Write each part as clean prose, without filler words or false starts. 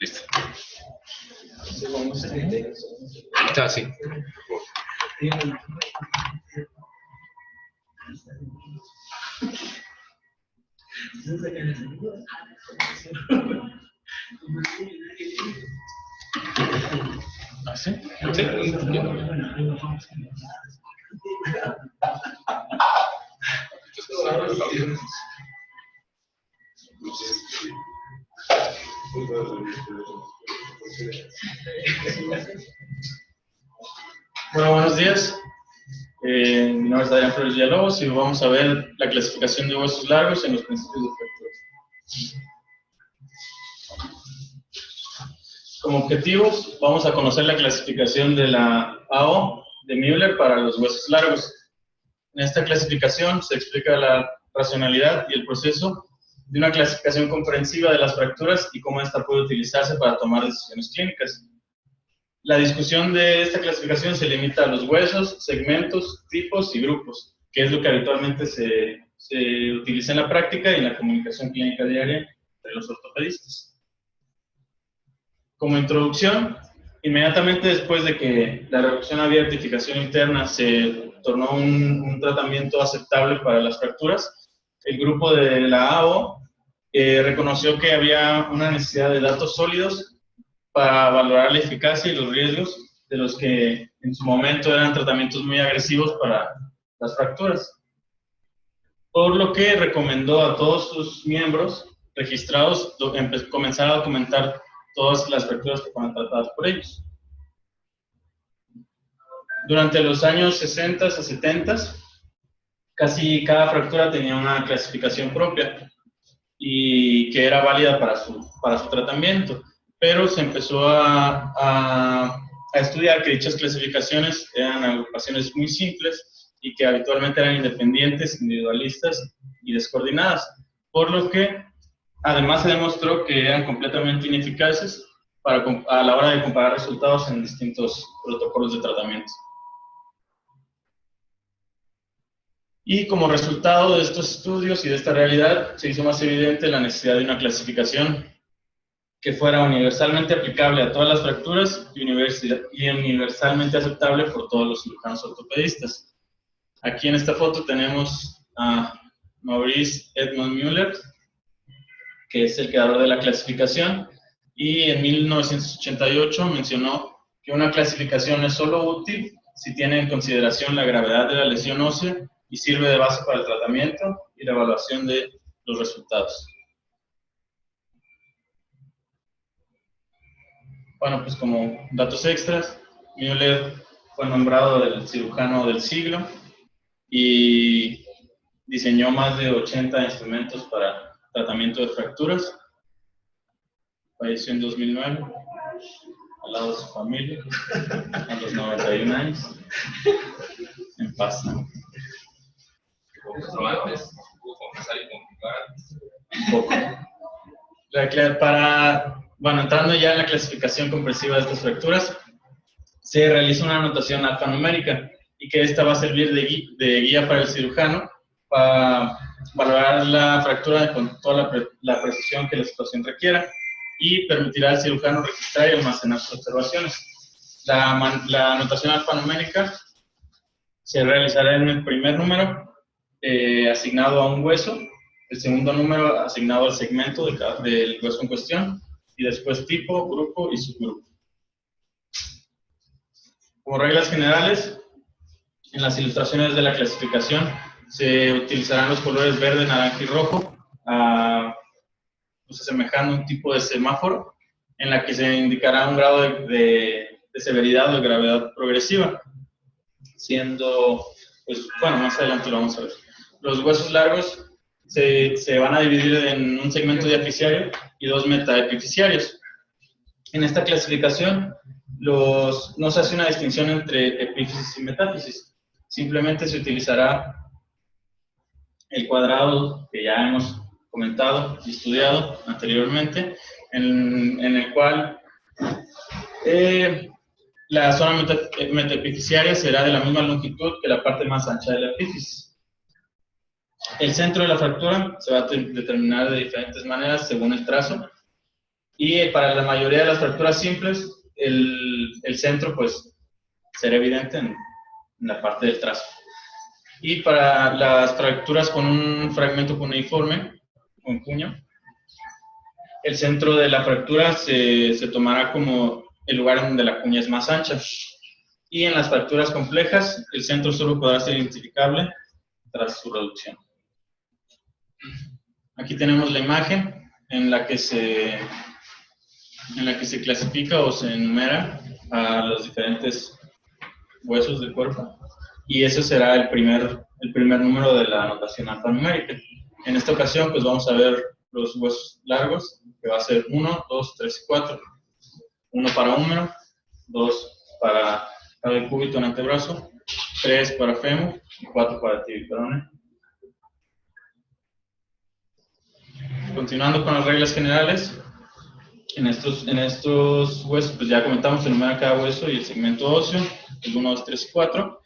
Listo. Está así. ¿Así? Sí. Bueno, buenos días. Mi nombre es Adrián Flores Villalobos y vamos a ver la clasificación de huesos largos en los principios de fracturas. Como objetivos, vamos a conocer la clasificación de la AO de Müller para los huesos largos. En esta clasificación se explica la racionalidad y el proceso de una clasificación comprensiva de las fracturas y cómo esta puede utilizarse para tomar decisiones clínicas. La discusión de esta clasificación se limita a los huesos, segmentos, tipos y grupos, que es lo que habitualmente se utiliza en la práctica y en la comunicación clínica diaria entre los ortopedistas. Como introducción, inmediatamente después de que la reducción abierta y fijación interna se tornó un tratamiento aceptable para las fracturas, el grupo de la AO reconoció que había una necesidad de datos sólidos para valorar la eficacia y los riesgos de los que en su momento eran tratamientos muy agresivos para las fracturas. Por lo que recomendó a todos sus miembros registrados comenzar a documentar todas las fracturas que fueron tratadas por ellos. Durante los años 60 a 70, casi cada fractura tenía una clasificación propia y que era válida para su tratamiento, pero se empezó a estudiar que dichas clasificaciones eran agrupaciones muy simples y que habitualmente eran independientes, individualistas y descoordinadas, por lo que además se demostró que eran completamente ineficaces a la hora de comparar resultados en distintos protocolos de tratamiento. Y como resultado de estos estudios y de esta realidad, se hizo más evidente la necesidad de una clasificación que fuera universalmente aplicable a todas las fracturas y universalmente aceptable por todos los cirujanos ortopedistas. Aquí en esta foto tenemos a Maurice Edmund Müller, que es el creador de la clasificación, y en 1988 mencionó que una clasificación es solo útil si tiene en consideración la gravedad de la lesión ósea y sirve de base para el tratamiento y la evaluación de los resultados. Bueno, pues como datos extras, Müller fue nombrado el cirujano del siglo y diseñó más de 80 instrumentos para tratamiento de fracturas. Falleció en 2009, al lado de su familia, a los 91 años, en paz. Un poco. Bueno, entrando ya en la clasificación comprensiva de estas fracturas, se realiza una anotación alfanumérica y que esta va a servir de guía para el cirujano para valorar la fractura con toda la precisión que la situación requiera y permitirá al cirujano registrar y almacenar sus observaciones. La anotación alfanumérica se realizará en el primer número asignado a un hueso, el segundo número asignado al segmento del hueso en cuestión, y después tipo, grupo y subgrupo. Como reglas generales, en las ilustraciones de la clasificación se utilizarán los colores verde, naranja y rojo, pues asemejando un tipo de semáforo en la que se indicará un grado de severidad o de gravedad progresiva, siendo, pues bueno, más adelante lo vamos a ver. Los huesos largos se van a dividir en un segmento diaficiario y dos metaepificiarios. En esta clasificación no se hace una distinción entre epífisis y metáfisis, simplemente se utilizará el cuadrado que ya hemos comentado y estudiado anteriormente, en el cual la zona metaepificiaria será de la misma longitud que la parte más ancha de la epífisis. El centro de la fractura se va a determinar de diferentes maneras según el trazo, Y para la mayoría de las fracturas simples, el centro pues será evidente en la parte del trazo. Y para las fracturas con un fragmento cuneiforme, con cuño, el centro de la fractura se tomará como el lugar en donde la cuña es más ancha. Y en las fracturas complejas, el centro solo podrá ser identificable tras su reducción. Aquí tenemos la imagen en la que se clasifica o se enumera a los diferentes huesos del cuerpo. Y ese será el primer número de la notación alfanumérica. En esta ocasión, pues vamos a ver los huesos largos, que va a ser 1, 2, 3 y 4. 1 para húmero, 2 para el cúbito en antebrazo, 3 para fémur y 4 para tibia y peroné. Continuando con las reglas generales, en estos huesos, pues ya comentamos, se enumera cada hueso y el segmento óseo, el 1, 2, 3 y 4.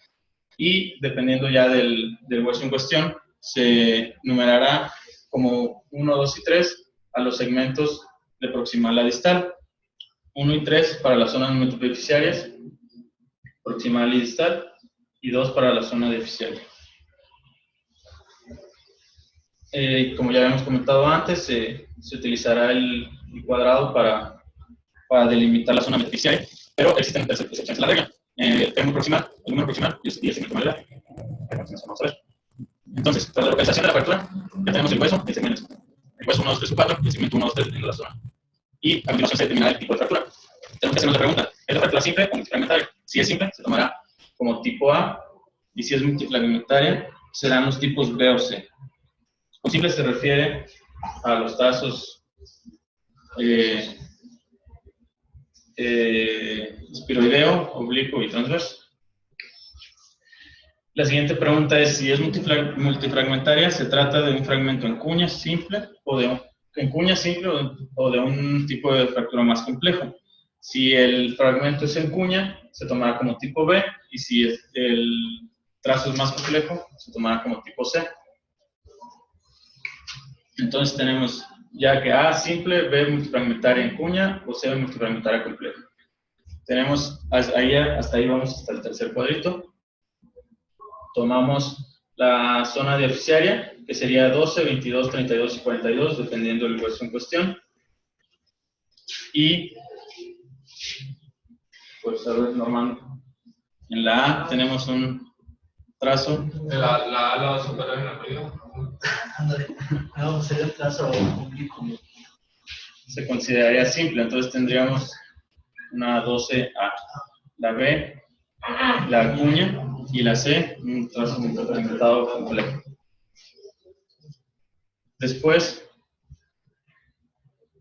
Y dependiendo ya del hueso en cuestión, se numerará como 1, 2 y 3 a los segmentos de proximal a distal. 1 y 3 para las zonas metafificiarias, proximal y distal, y 2 para la zona deficiaria. Como ya habíamos comentado antes, se utilizará el cuadrado para delimitar la zona metafificiaria, pero existen excepciones a la regla. El fémur proximal, el número proximal y el segmento malar. Vamos a ver. Entonces, para la localización de la fractura, ya tenemos el hueso, el segmento. El hueso 1, 2, 3 y 4, y el segmento 1, 2, 3 en la zona. Y a continuación se determinará el tipo de fractura. Tenemos que hacernos la pregunta, ¿es la fractura simple o multifragmentaria? Si es simple, se tomará como tipo A, y si es multifragmentaria, serán los tipos B o C. Con simple se refiere a los trazos espiroideo, oblicuo y transverso. La siguiente pregunta es, si es multifragmentaria, ¿se trata de un fragmento en cuña simple o de un tipo de fractura más complejo? Si el fragmento es en cuña, se tomará como tipo B, y si el trazo es más complejo, se tomará como tipo C. Entonces tenemos ya que A simple, B multifragmentaria en cuña o C multifragmentaria compleja. Tenemos, hasta ahí vamos hasta el tercer cuadrito. Tomamos la zona deficiaria, que sería 12, 22, 32 y 42, dependiendo del hueso en cuestión. Y, pues a ver, normal. En la A tenemos un trazo. La A la vas a superar en la prima. Ándale, vamos a hacer el trazo oblicuo. Se consideraría simple, entonces tendríamos una 12A. La B, la cuña, y la C, un trazo multifragmentado complejo. Después,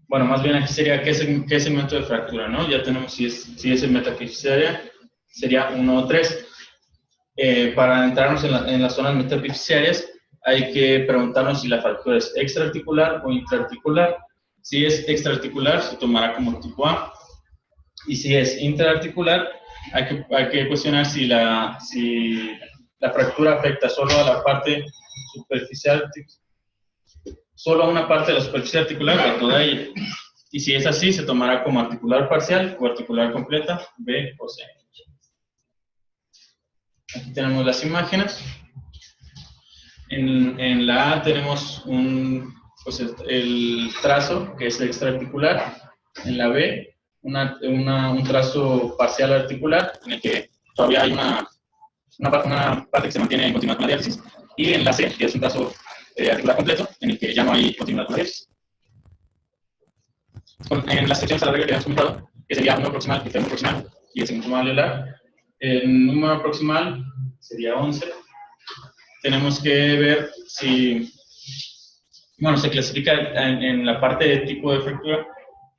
bueno, más bien aquí sería qué segmento de fractura, ¿no? Ya tenemos si es metafificiaria, sería 1 o 3. Para entrarnos en las zonas metafificiarias, hay que preguntarnos si la fractura es extraarticular o intraarticular. Si es extraarticular, se tomará como tipo A. Y si es intraarticular, hay que cuestionar si la fractura afecta solo a la parte superficial, solo a una parte de la superficie articular o a toda ella. Y si es así, se tomará como articular parcial o articular completa, B o C. Aquí tenemos las imágenes. En la A tenemos el trazo, que es extraarticular. En la B, un trazo parcial articular, en el que todavía hay una parte que se mantiene en continuidad con la diálisis. Y en la C, que es un trazo articular completo, en el que ya no hay continuidad con la diálisis. En las secciones a la regla que habíamos comentado, que sería número proximal y fémur proximal, y el segmento alveolar. El número proximal sería 11. Tenemos que ver si, bueno, se clasifica en la parte de tipo de fractura: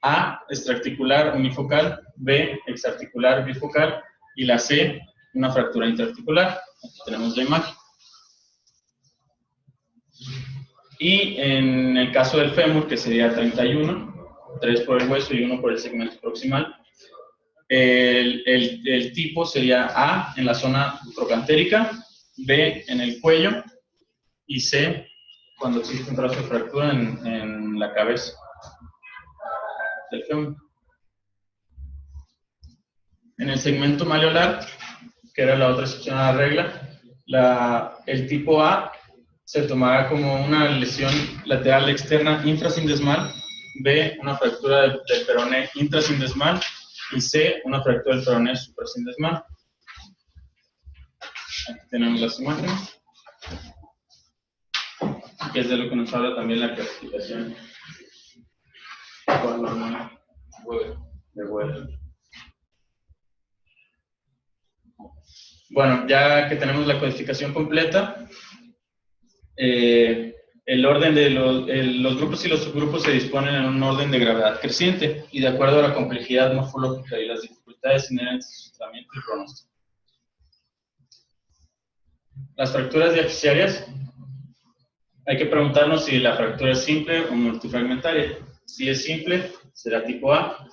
A, extraarticular unifocal; B, exarticular bifocal; y la C, una fractura intraarticular. Aquí tenemos la imagen. Y en el caso del fémur, que sería 31, 3 por el hueso y 1 por el segmento proximal, el tipo sería A en la zona trocantérica, B en el cuello y C cuando existe un trazo de fractura en la cabeza. del G1. En el segmento maleolar, que era la otra excepción a la regla, el tipo A se tomará como una lesión lateral externa infrasindesmal, B, una fractura del peroné intrasindesmal, y C, una fractura del peroné suprasindesmal. Aquí tenemos las imágenes, que es de lo que nos habla también la clasificación de vuelo. Bueno, ya que tenemos la codificación completa, el orden de los grupos y los subgrupos se disponen en un orden de gravedad creciente y de acuerdo a la complejidad morfológica y las dificultades inherentes a su tratamiento y pronóstico. Las fracturas diafisiarias, hay que preguntarnos si la fractura es simple o multifragmentaria. Si es simple, será tipo A.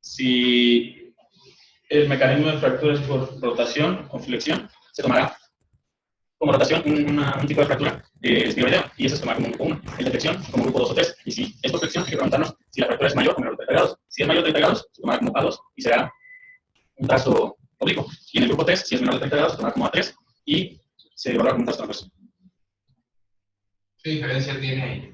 Si el mecanismo de fractura es por rotación o flexión, se tomará como rotación un tipo de fractura espiroidea, y eso se toma como grupo 1. En la flexión, como grupo 2 o 3. Y si es por flexión, hay que preguntarnos si la fractura es mayor o menor de 30 grados. Si es mayor de 30 grados, se tomará como A2 y será un trazo oblicuo. Y en el grupo 3, si es menor de 30 grados, se tomará como A3 y se evalúa como un trazo transverso. ¿Qué diferencia tiene ahí?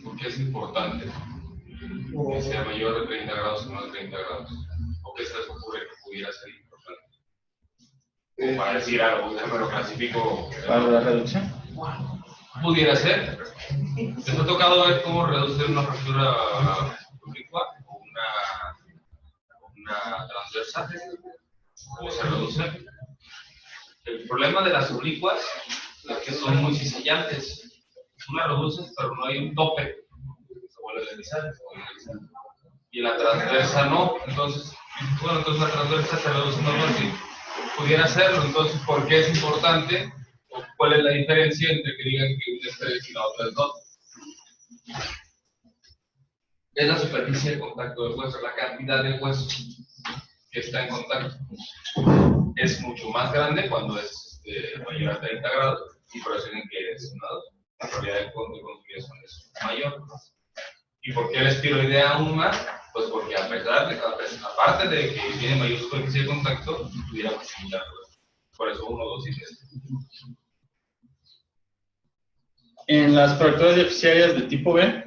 ¿Por qué es importante que sea mayor de 30 grados o menor de 30 grados? ¿O qué se les ocurre que pudiera ser importante? Como para decir algo, déjame lo clasifico. ¿Para la reducción? Pudiera ser. ¿Les ha tocado ver cómo reducir una fractura oblicua o una transversa? ¿Cómo se reduce? El problema de las oblicuas es que son muy cisellantes. Tú las reduces, pero no hay un tope. Se vuelve a deslizar. Y la transversa no. Entonces la transversa se reduce normal. Si pudiera hacerlo, entonces, ¿por qué es importante? ¿O cuál es la diferencia entre que digan que una es 3 y la otra es 2? Es la superficie de contacto del hueso, la cantidad de hueso que está en contacto. Es mucho más grande cuando es mayor a 30 grados y por eso tienen que es la probabilidad de construcción es mayor. ¿Y por qué la espiroidea aún más? Pues porque aparte de que tiene mayor superficie de contacto, pudiera facilitarlo. Por eso 1, 2 y 3. En las fracturas diafisiarias de tipo B,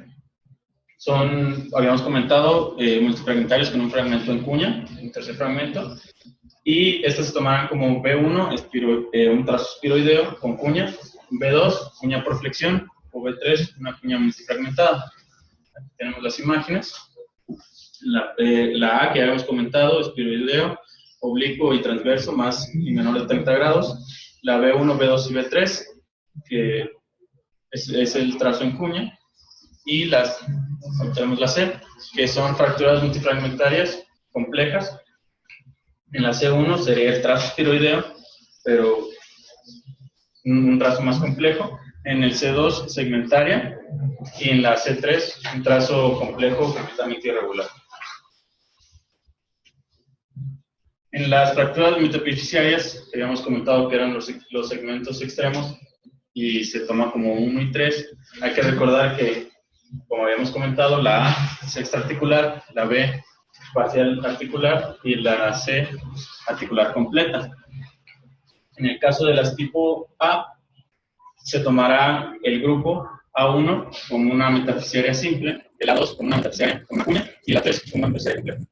habíamos comentado, multifragmentarios con un fragmento en cuña, un tercer fragmento, y estas se tomarán como B1, un trazo espiroideo con cuña, B2, cuña por flexión, o B3, una cuña multifragmentada. Aquí tenemos las imágenes. La A que habíamos comentado, espiroideo, oblicuo y transverso, más y menor de 30 grados. La B1, B2 y B3, que es el trazo en cuña. Y tenemos la C, que son fracturas multifragmentarias complejas. En la C1 sería el trazo espiroideo, pero un trazo más complejo. En el C2, segmentaria. Y en la C3, un trazo complejo completamente irregular. En las fracturas metapifisiarias, habíamos comentado que eran los segmentos extremos y se toma como 1 y 3. Hay que recordar que, como habíamos comentado, la A es extraarticular, la B parcial articular y la C articular completa. En el caso de las tipo A, se tomará el grupo A1 como una metafisiaria simple, el A2 como una metafisiaria con una cuña y la 3 como una metafisiaria completa.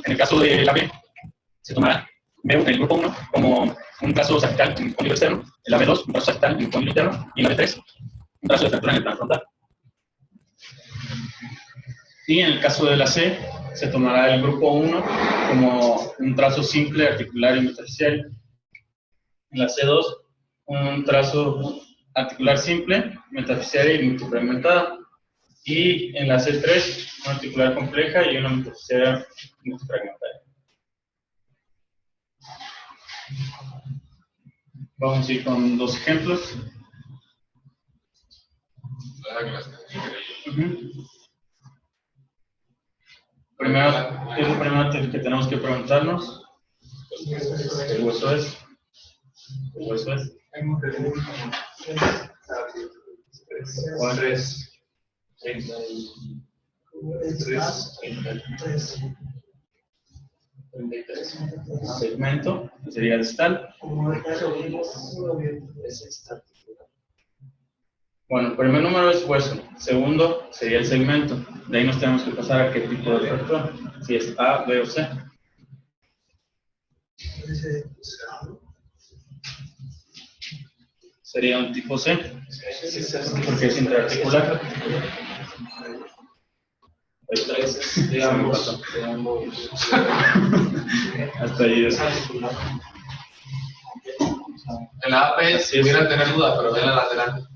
En el caso de la B, se tomará el grupo 1 como un trazo sagittal en el cóndilo externo, la B2 un trazo sagittal en el cóndilo interno y la B3 un trazo de fractura en el plano frontal. Y en el caso de la C, se tomará el grupo 1 como un trazo simple, articular y metafisiario. En la C2, un trazo articular simple, metafisiaria y multifragmentada. Y en la C3, una articular compleja y una metafisiaria multifragmentaria. Vamos a ir con dos ejemplos. Primero, ¿qué es lo primero que tenemos que preguntarnos? ¿Qué hueso es? ¿Qué hueso es? ¿Cuál es? 33. Segmento, que sería distal. Como el caso vimos, es estático. Bueno, el primer número es hueso, segundo sería el segmento. De ahí nos tenemos que pasar a qué tipo de fractura, si es A, B o C. Sería un tipo C, porque es interarticular. Digamos, Hasta ahí es. en la AP si hubiera tener duda, pero ve la lateral.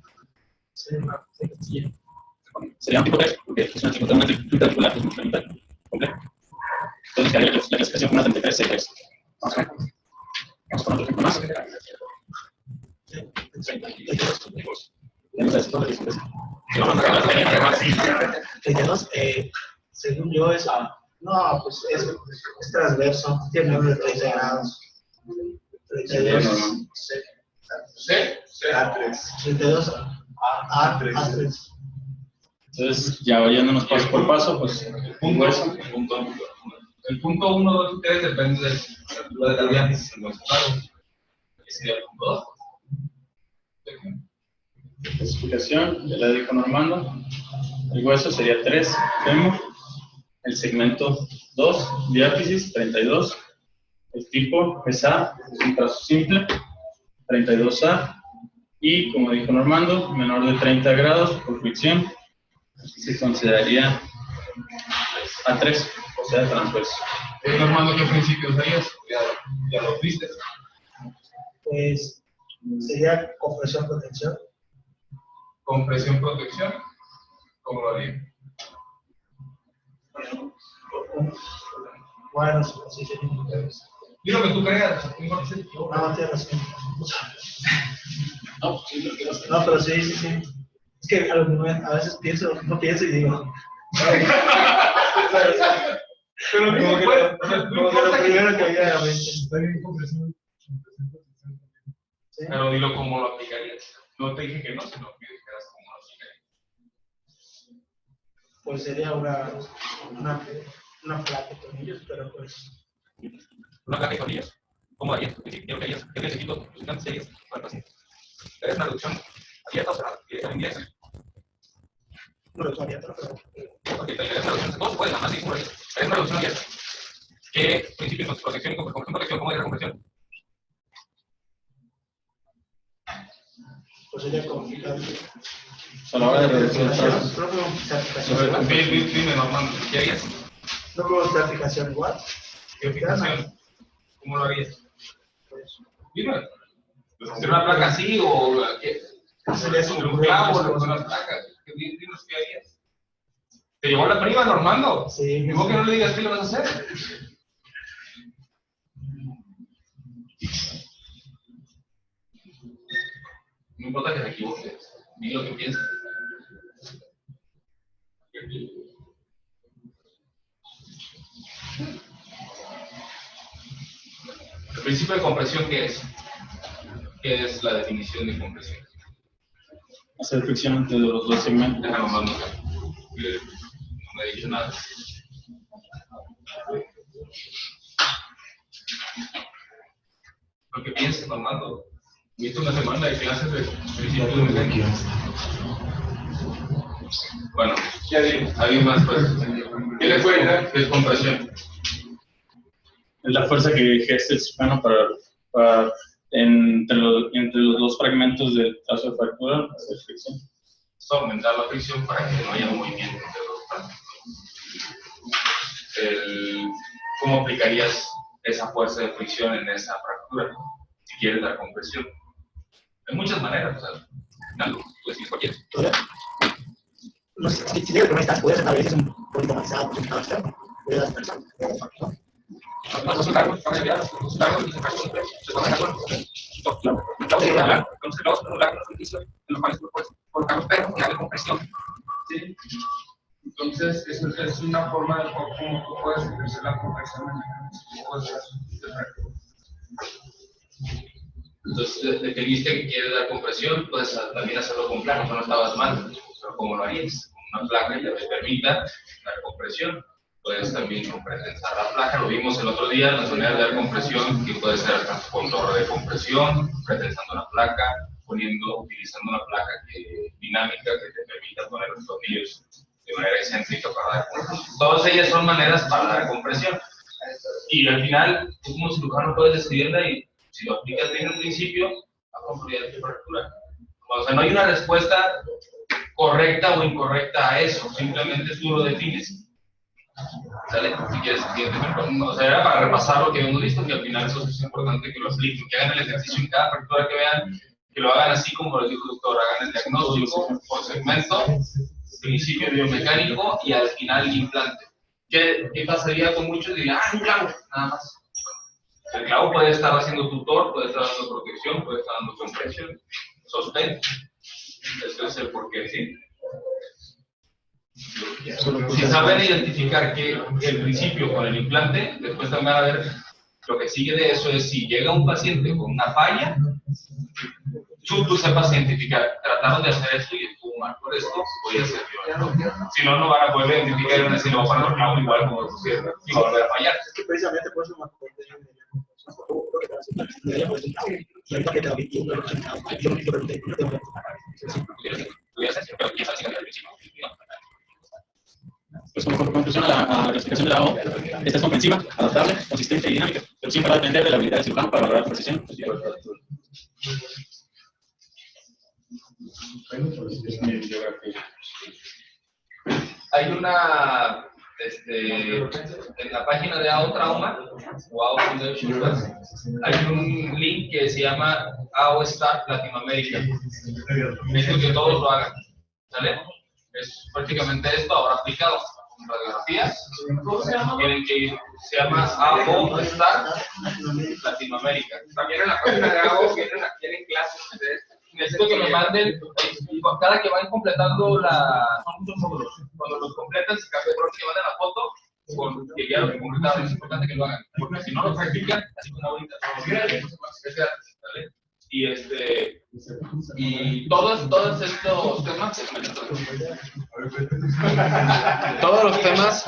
Sería un tipo 3, porque es un tipo totalmente interarticular, es complementario, complejo. Entonces, quedaría la clasificación con una 33 C3. Vamos con otro ejemplo más. Según yo, es. No, pues es transverso, tiene ángulo de 30 grados. 32. A3. 32. A3. Entonces, ya oyéndonos paso por paso, pues El punto 1, 2 y 3 depende de la diálisis en nuestro lado. ¿Qué sería el punto 2? Explicación, ya la dijo Normando. El hueso sería 3, fémur. El segmento 2, diáfisis, 32. El tipo es A, es un trazo simple, 32A. Y como dijo Normando, menor de 30 grados por fricción, se consideraría A3, o sea, transverso. Normando, ¿qué principios harías? Ya lo viste. Pues sería compresión, protección. Compresión, protección. ¿Cómo lo haría? Bueno, sí, sí. Y lo que tú creas. No, tienes razón. No, pero sí, sí, sí. Es que a veces pienso, no pienso y digo. Pero Como que lo primero que había en la mente. ¿Sí? Pero dilo cómo lo aplicarías. No te dije que no, sino que dijeras cómo lo aplicarías. Pues sería una placa de tornillos, pero pues. ¿Una placa de tornillos? ¿Cómo harías? ¿Qué necesito? ¿Cuántas series para el paciente? ¿Es una reducción abierta o cerrada? ¿En inglés? No lo sabía, pero. Porque es una reducción, todos pueden, nada más decir por ahí. Es una reducción abierta. ¿Qué principios de protección y protección? ¿Cómo es la compresión? Pues sería complicado. A la hora de reducir el trazo. No puedo utilizar aplicación igual. Dime, Normando, ¿qué harías? No puedo utilizar aplicación igual. ¿Qué aplicación? ¿Cómo lo harías? Dime. ¿Hacer una placa así o qué? Sería ¿Un clavo o con las placas? Dinos qué harías. ¿Te llevó la prima, Normando? Sí. ¿Y vos que no le digas qué le vas a hacer? No importa que te equivoques, di lo que piensas. El principio de compresión, ¿qué es? ¿Qué es la definición de compresión? Hacer fricción entre los dos segmentos. Déjame Normando, que no me he dicho nada. Lo que pienses, Normando. Viste una semana de clases de principio de mecánica. Bueno, alguien más, pues. ¿Qué le puede dar? ¿Qué es compresión? Es la fuerza que ejerce el cirujano para entre los dos fragmentos del trazo de fractura hacer fricción. Es aumentar la fricción para que no haya movimiento entre los fragmentos. ¿Cómo aplicarías esa fuerza de fricción en esa fractura si quieres dar compresión? Hay muchas maneras, o sea, Nando, tú decides cualquiera. No sé, si digo que no estás, puedes a veces un poquito avanzado, un poquito avanzado. Voy a dar personas. Los cargos, van a enviar los cargos y se toman cargos. Entonces, los beneficios en los cuales tú puedes colocar los perros y darle compresión. ¿Sí? Entonces, eso es una forma de cómo tú puedes ejercer la compresión en el Entonces, de que viste que quieres dar compresión, puedes también hacerlo con planos, no estabas mal, pero ¿cómo lo harías? una placa que te permita dar compresión. Puedes también pretensar la placa, lo vimos el otro día, las maneras de dar compresión, que puede ser con torre de compresión, pretensando la placa, utilizando una placa dinámica que te permita poner los tornillos de manera excéntrica para dar compresión. Todas ellas son maneras para dar compresión. Y al final, tú como cirujano puedes decidirla y si lo aplicas bien en principio, va a construir tu fractura. O sea, no hay una respuesta correcta o incorrecta a eso, simplemente tú lo defines. ¿Sale? Si quieres, o sea, era para repasar lo que hemos visto, que al final eso es importante que lo apliquen, que hagan el ejercicio en cada fractura que vean, que lo hagan así como lo dijo el doctor, hagan el diagnóstico por segmento, principio biomecánico y al final el implante. ¿Qué pasaría con muchos? Dirían, un clavo, nada más. El clavo puede estar haciendo tutor, puede estar dando protección, puede estar dando compresión, sostén. Eso es el porqué, ¿sí? Si saben identificar que el principio con el implante, después también van a ver lo que sigue de eso es si llega un paciente con una falla, tú sepas identificar, tratamos de hacer esto y estuvo mal por esto, voy a hacer yo. Si no, no van a poder identificar y van a decir, no, para no, igual como pusieron, y va a volver a fallar. Es que precisamente por eso me acordé Pues como conclusión a la explicación de la O, esta es comprensiva, adaptable, consistente y dinámica, pero siempre va a depender de la habilidad del cirujano para lograr precisión. Hay una, en la página de AO Trauma, o AO Foundation, pues, hay un link que se llama AO Start Latinoamérica. Necesito que todos lo hagan, ¿sale? Es prácticamente esto ahora aplicado con radiografías. Tienen que ir, se llama AO Start Latinoamérica. También en la página de AO tienen clases de esto. Necesito que me manden, cada que van completando son muchos módulos. Cuando los completan, se cambia por que manden la foto con que ya lo que completaron. Es importante que lo hagan, porque si no lo practican, así como ahorita, ¿vale? Y todos estos temas, todos los temas